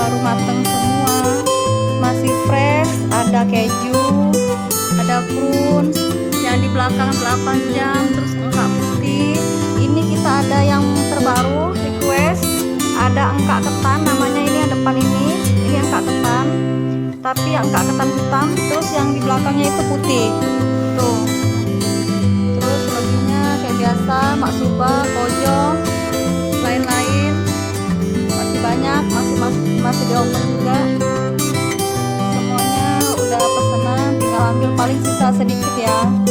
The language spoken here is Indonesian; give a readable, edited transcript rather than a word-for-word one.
baru mateng semua, masih fresh. Ada keju, ada prunes yang di belakang 8 jam, terus engkak putih. Ini kita ada yang terbaru request, ada engkak ketan namanya. Ini yang depan ini engkak ketan, tapi engkak ketan hitam, terus yang di belakangnya itu putih tuh. Terus lebihnya kayak biasa maksuba, kojo, lain-lain masih banyak, masih di oven juga. Semuanya udah pesanan, tinggal ambil, paling sisa sedikit ya.